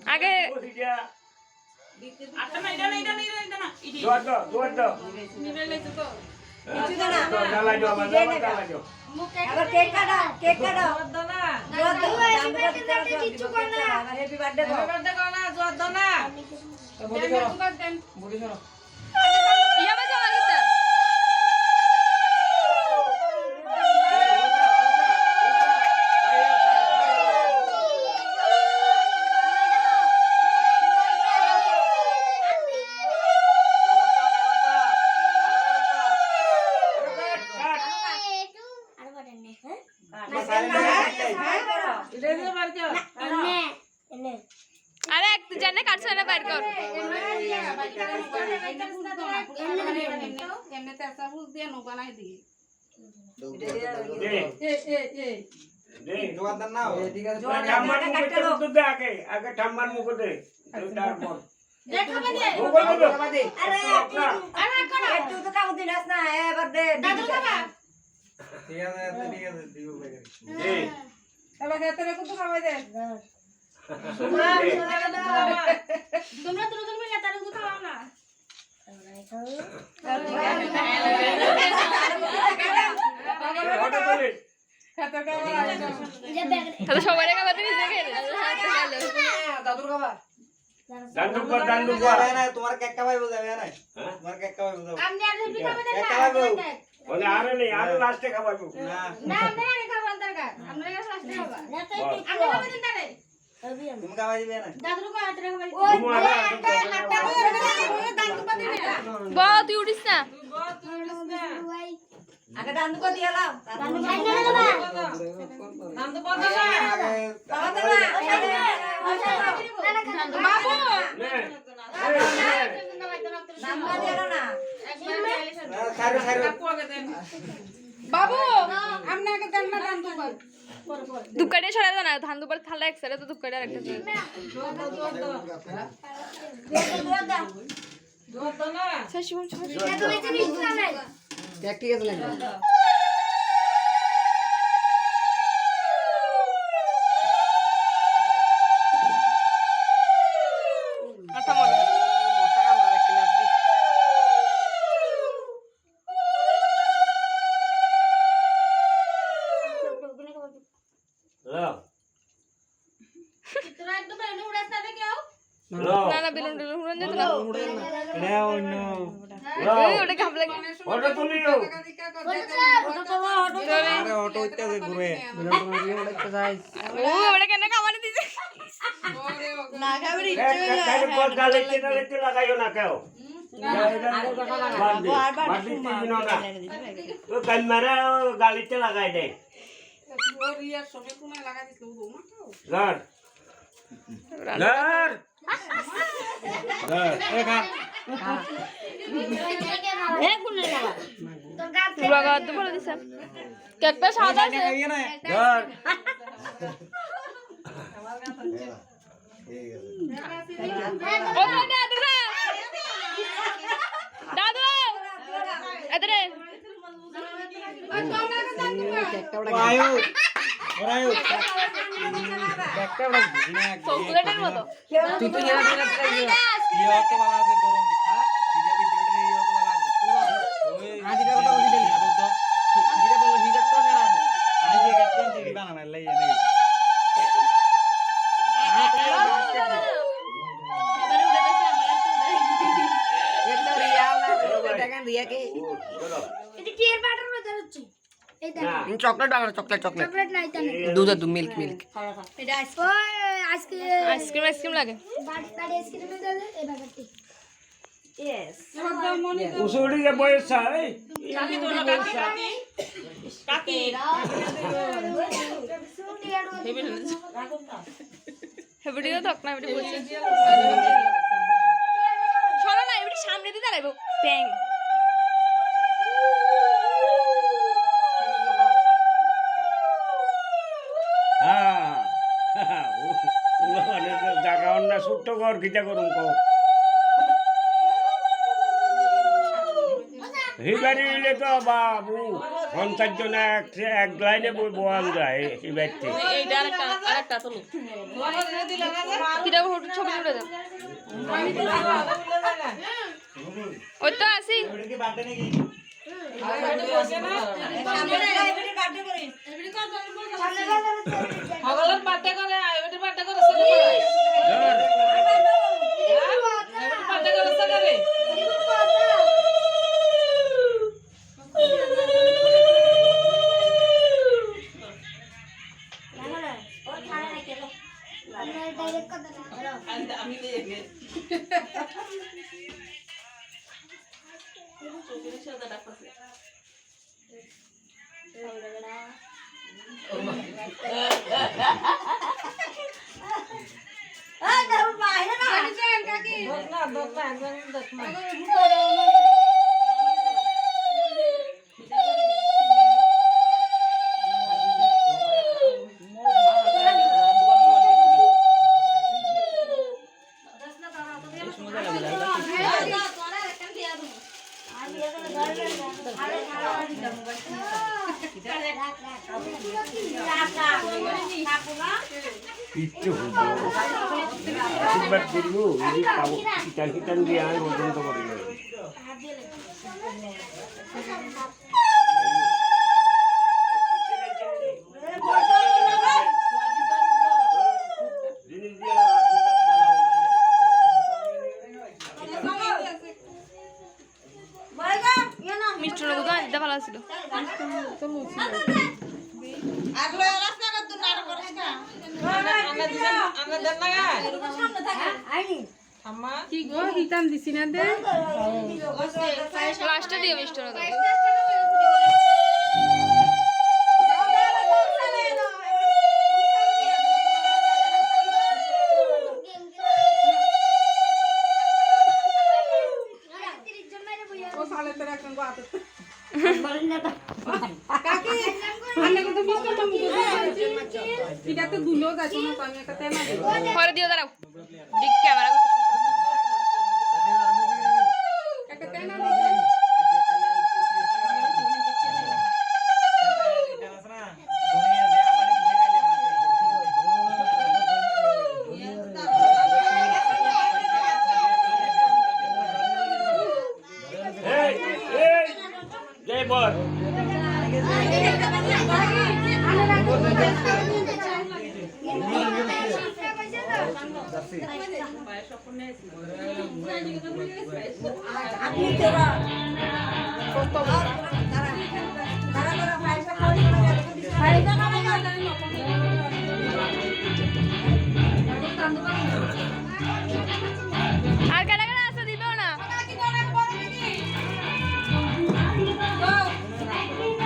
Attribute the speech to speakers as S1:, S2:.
S1: আগে আরে এক জানে কাটছে না বাইর কর
S2: এমনিতে একটা বুঝ দিয়ে নো বানাই দিই
S3: আগে ঠাম্মার মুখ দে তারপর
S1: সবাই
S4: তোমার কেক খাওয়াইবো যাবে না তোমার কেক খাওয়াইবো যাবে
S2: আমি আর হেপি খাবে না
S4: কেক খাওয়াইবো
S3: বলে আরে নেই আর লাস্টে খাওয়াবো
S4: না
S2: না আপনারা আগে খাবার দরকার আপনারা কাছে লাস্টে খাবা আমরা খাবে দিন তারে
S4: তুমি খাওয়াই দিবে না
S2: দাদুর কো হাতে খাবে
S3: ওই
S1: ব তুই উঠিস না
S5: আগে দান্দু কো দিয়া লাও দান্দু
S2: বাবু
S4: খাইরো খাইরো
S2: বাবু আপনি আগে দেন না দান দুবার
S1: দুকাটে ছড়া দাও না ধান দুবার থালা এক সাইডে তো দুকাটে আরেকটা ছড়া শাশি বল ছড়া
S5: ঠিক আছে না
S1: আটা মনে
S5: মশা কামড়া রাখি না দি
S3: লাও
S2: তোরা একদম এনে উড়াস না কেউ
S3: লাও
S1: না না বেলুন বেলুন উড়ন যেত না
S4: এটা অন্য
S1: এই ওটা কাপ লাগে
S3: ওটা তুলিও
S4: আরে অটো ইত্যাদি ঘুরে
S1: ও ওটা কেন খাবারে দিছে
S5: না খাবি
S3: কাইলে কল গালিতে লাগাইও না কেউ ক্যামেরা গালিতে লাগাই দে
S2: রিয়া সবে কোনে লাগা দিছিল ও মা
S3: লর লর লর
S2: এ কোনে লাগা তোর গাত
S1: পুরা গাত তো বলে দিছে কেকটা সাদা আছে
S3: লর
S1: ও দাদু দাদু এদরে
S4: আয়ো ওরায়ো একটা বড় না
S1: চকলেটের মতো
S5: তুই তো এরা দিলা
S4: ইয়া তো ভালো আছে গরম হ্যাঁ সিরিয়া বে ডিউটি ইয়া তো ভালো আছে ওই
S5: আজিটা কথা বলি দিলি আজিটা বলো হিজাব তো না
S4: আজ এক একটা টিভি বানানো লাই এনে
S5: এটা রিয়াল না দেখেন রিয়া কে
S2: এটা কি এর বাটার মধ্যে হচ্ছে এই দেখ
S5: চকলেট বানানো চকলেট
S2: চকলেট নাই তানে
S5: দুধ দুধ মিল্ক মিল্ক
S2: এটা আইসক্রিম
S1: আইসক্রিম লাগে
S2: বাড়ি আইসক্রিম দে এই বাটারটি
S5: ইয়েস
S3: উসুড়ি যে বয়স চাই
S1: কাকি তো না কাকি হেবড়িও তো না হেবড়ি বলছে সরো না হেবড়ি সামনে দিয়ে দাঁড়াইবো প্যাং
S3: হ্যাঁ জায়গা অন্য ছোট্ট ঘর কিটা করুন কো হিবারি হইলে তো বাবু 50 জন এক লাইনে বোয়াল যায় হিবারতে।
S1: কিটা ফটো ছবি তুলে দাও ওই তো আসি
S2: হগলের বার্থডে করে এবারে বার্থডে করে বার্থডে করে সকালে
S3: কিচ্ছু হিবার করবো এই পাবো কিটান কিটান দিয়ে আমি পর্যন্ত করি না।
S1: মিষ্টি লোক তো দিতে ভালো ছিল
S2: কি গো হিতাম দিছি না দে
S1: লাস্টে দিও মিষ্টি লোক
S2: ও সালে তোরা কোন বাত কাকি আন্না কত মিষ্টি তো মুখে এটা তো দুলো যাচ্ছে না তো আমি একটা তেনা দেব
S1: পরে দিও দাঁড়াও ঠিক ক্যামেরা করতে
S2: একটা তেনা দেব
S3: জয় বল
S1: আর